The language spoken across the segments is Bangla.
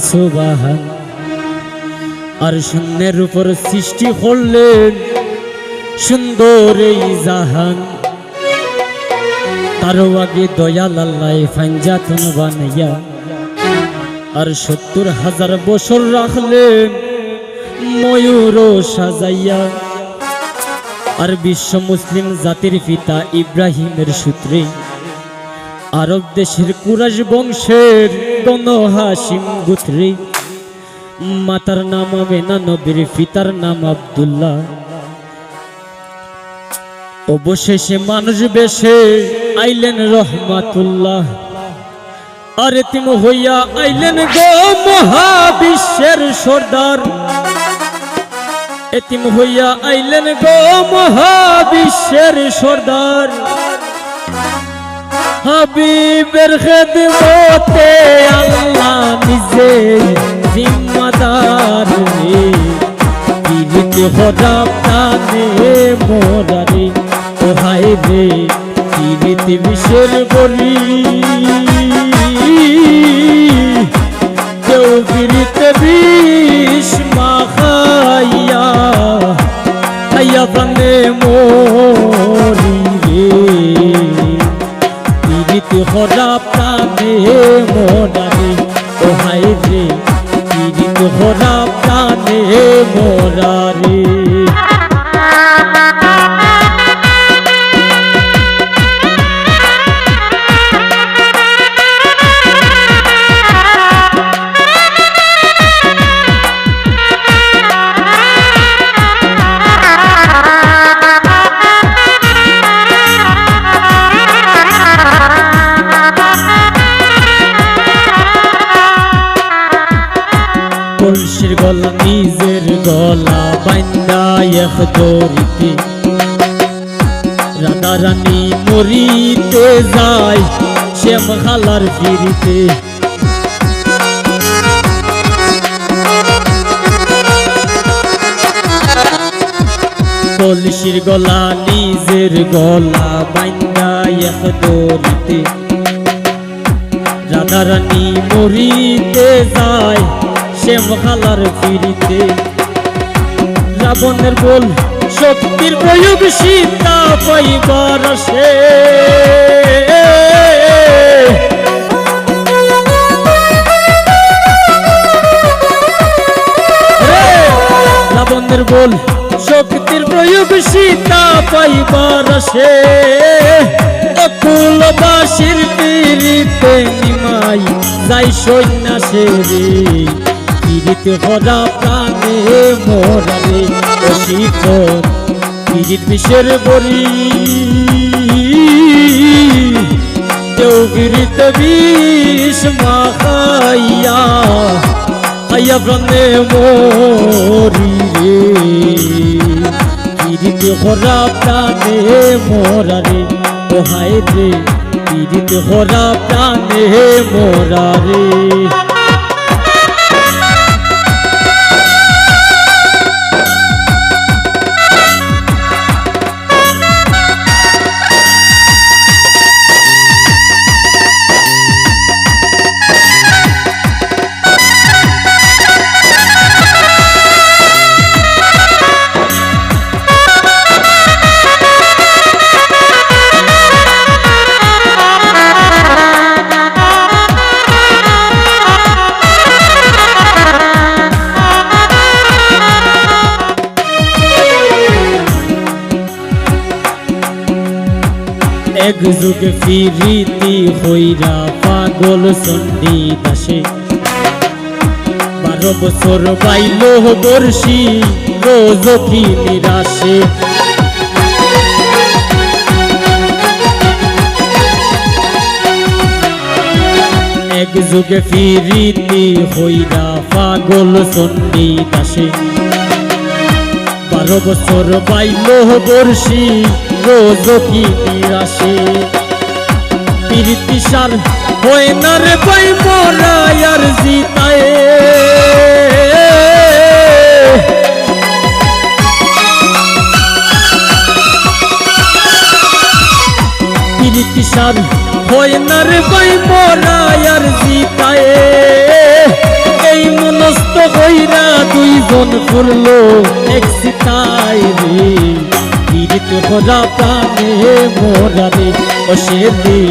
সুবহান আর শূন্যের উপর সৃষ্টি করলেন সুন্দর এই জাহান। তার আগে দয়াল আল্লাহ ফাঞ্জাতন বানাইয়া আর ৭০,০০০ বছর রাখলেন ময়ূর সাজাইয়া। আর বিশ্ব মুসলিম জাতির পিতা ইব্রাহিমের সূত্রে আরব দেশের কুরাইশ বংশের বনু হাশিম গোত্রে মাতার নাম আমেনা, নবীর পিতার নাম আব্দুল্লাহ। অবশেষে মানুষ বেশে আইলেন রহমাতুল্লাহ। আর এতিম হইয়া আইলেন গো মহাবিশ্বের সর্দার। এতিম হইয়া আইলেন গো মহাবিশ্বের সর্দার। হাবিবের খেদমতে আল্লাহ নিজে জিম্মাদার রে। পীরিতে হরা প্রাণে মোরারে ও হায় রে, পীরিতে বিষের বলি কেউ পীরিতে বিষ মাখাইয়া খাইয়া প্রাণে মরি রে। পীরিতে হরা প্রাণে মোরারে ও হায় রে, পীরিতে হরা প্রাণে মোরারে। কলসির গলা নিজের গলা বাইন্দা এক দড়িতে, রাধা রানী মরিতে যায় শ্যাম খালার ফিরিতে। কলসির গলা নিজের গলা বাইন্দা এক দড়িতে, রাধা রানী মরিতে যায় শ্যাম খালার ফিরিতে। রাবণের বল শক্তির প্রয়োগ সীতা পাইবার আসে। রাবণের বল শক্তির প্রয়োগ সীতা পাইবার আসে। অকুলবাসীর পীড়িতে নিমাই যাই সন্ন্যাসে রে। পীড়িতে হরা প্রাণে মোরারে ও শীতল পীড়িত বিষের বরি কেউ পীড়িতে বিষ মাখাইয়া খাইয়া প্রাণে মরি রে। পীড়িতে হরা প্রাণে মোরারে ও হায় রে, পীড়িতে হরা প্রাণে মোরারে। এক যুগে ফিরিতি হইরা পাগল চণ্ডী দাসে। ১২ বছর বাইল বর্ষি রোজ কি নিরাশে। এক যুগে ফিরিতি হইরা পাগল চণ্ডী দাসে। ১২ বছর বাইল বর্ষি রোজ কি নিরাশে। পীড়িতি সার হয় না রে পাই মোরাই আর জিতায়। পীড়িতি সার হয় না রে পাই মোরাই আর জিতায়। এই ফুরলো এক সিতাই রে পীড়িত ভরা প্রাণে মোরা রে ও সেদিন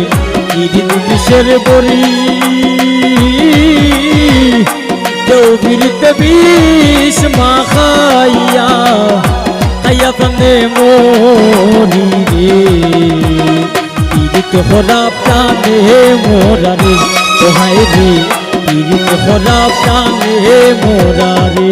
পীড়িত বিষের বড়ি কেউ পীড়িত বিষ মাখাইয়া খাইয়া প্রাণে মরি রে পীড়িত ভরা প্রাণে মোরা রে দোহাই রে পীড়িত ভরা প্রাণে মোরা রে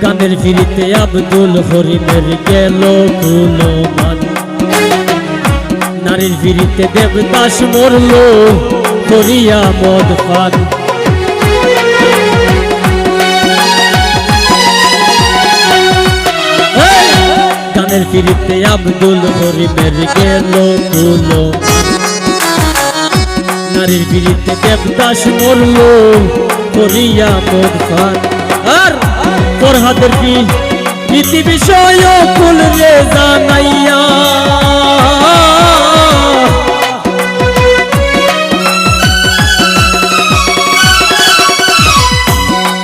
গানের ফিরিতে আব্দুল হরিমের গেল কুলমান নারীর ফিরিতে দেবদাস মরল করিয়া মদ পান গানের ফিরিতে আব্দুল হরিমের গেল কুলমান নারীর ফিরিতে দেবদাস মরল করিয়া মদ পান আর ফরহাদের রীতি বিষয় কুল রে জানাইয়া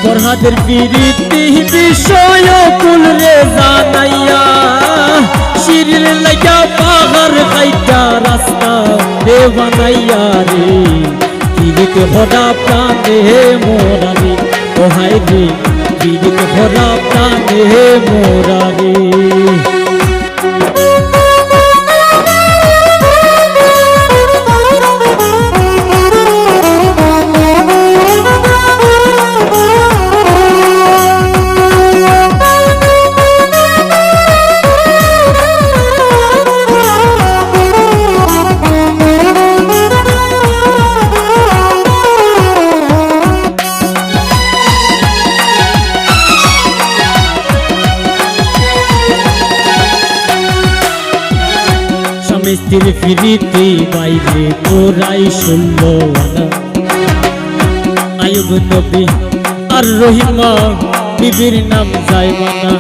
ফরহাদের রীতি বিষয় কুল রে জানাইয়া শিরির লাগা পাহাড় খাইটা রাস্তা রে বানাইয়া রে পীড়িত ভরা প্রাণে মোরা রে দোহাই রে পীড়িত ভরা প্রাণে মোরা রে স্ত্রীর ফিরিতে বাইরে তোরাই শুনল আয়ুব নবী আর রহিমা বিবির নাম যায় মানা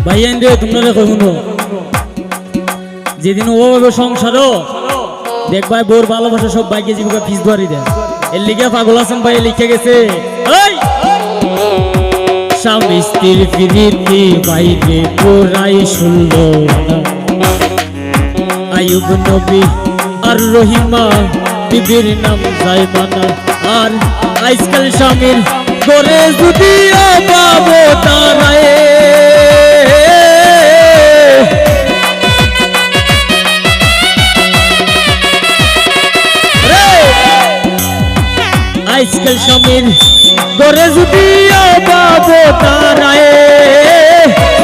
ভাইয়ান রে তোমরা কখনো যেদিন ওভাবে সংসারও দেখবাই বোর ভালোবাসা সব বাইকে জীবিকা ফিস ধরি দেয় এর লিগে পাগল আছেন ভাই লিখে গেছে স্বামী স্ত্রীর ফিরিতে বাইরে তোরাই শুনল আয়ুব নবী আর রহিমা বিবির নাম যায় মানা আর আজকাল স্বামীর করে যদি অভাব তারায় আজকাল স্বামীর করে যদি অভাব তারায়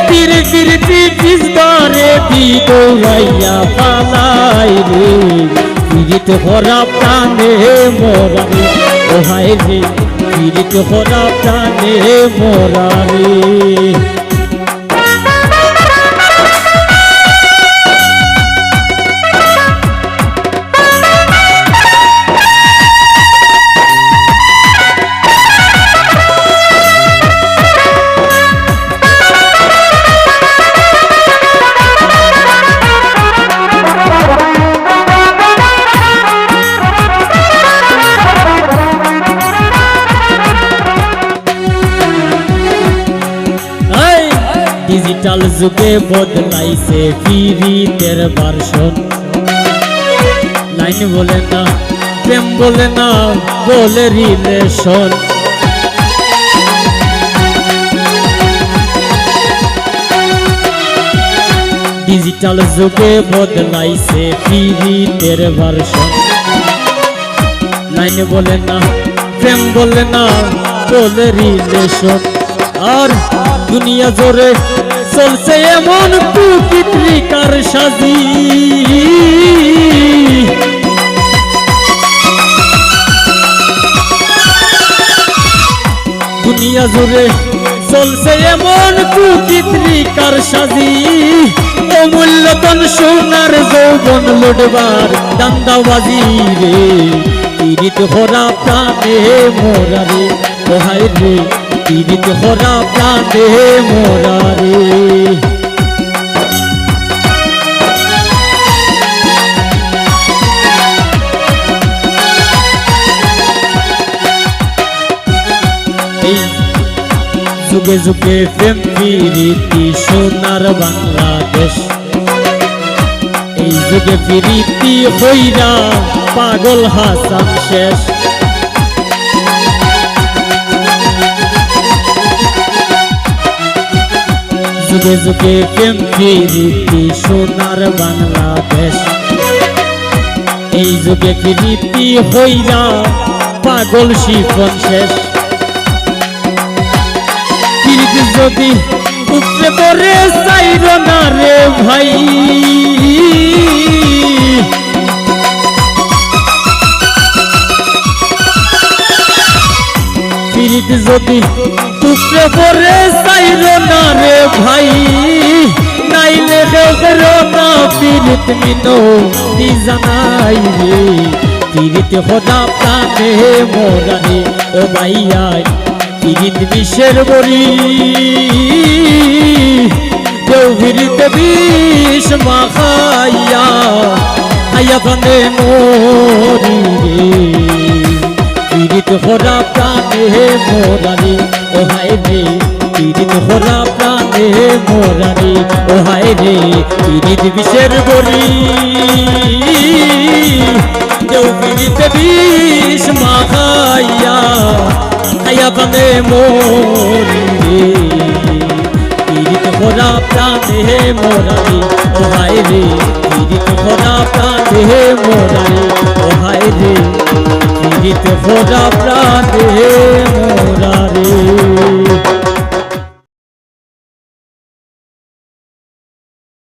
তীর ফিরতি পিছবারে দৌড়াইয়া পালাই রে পীড়িত ভরা প্রাণে মোরা রে দোহাই রে পীড়িত ভরা প্রাণে মোরা রে ডিজিটাল যুগে বদলাইছে ফিরিতের ভার্সন লাইন বলে না প্রেম বলে না বলে রিলেশন ডিজিটাল যুগে বদলাইছে পিরিতের ভার্সন। লাইন বলে না, প্রেম বলে না, বলে রিলেশন। আর দুনিয়া জোরে চলছে এমন কুকিত্রিকার সাজি। দুনিয়া জুড়ে চলছে এমন কুকিত্রিকার সাজি। অমূল্যতন সোনার যৌবন লুটবার দান্দাবাজি রে। পীড়িত হরা প্রাণে মোরা রে, ওহাই রে পীড়িত হরা প্রাণে মোরা রে। যুগে যুগে প্রেম প্রীতি সোনার বাংলাদেশ। এই যুগে প্রীতি হইরা পাগল হাসান শেষ। যুগে যুগে প্রেম প্রীতি সোনার বাংলাদেশ। এই যুগে প্রীতি হইরা পাগল শিফন শেষ। যদি উপরে পরে চাইর না রে ভাই, পীড়িত যদি উপরে পরে চাইর না রে ভাই। নাইলে দেখো না পীড়িত মিনো দি জানাই রে। পীড়িত হদা প্রাণে মোরা রে, ও ভাইয়া পীড়িত বিষের বড়ি। দেউভিরিতে বিষ মাখাইয়া আইয়া প্রাণে মরি রে। পীড়িত হরা প্রাণে মোরা রে, ও হায় রে পীড়িত হরা প্রাণে মোরা রে, ও হায় রে পীড়িত বিষের বড়ি। দেউভিরিতে বিষ মাখাইয়া আইয়া প্রাণে মরি রে। পীড়িত হরা প্রাণে মোরা রে, ও হায় রে পীড়িত হরা প্রাণে মোরা রে, ও হায় রে পীড়িত হরা প্রাণে মোরা রে।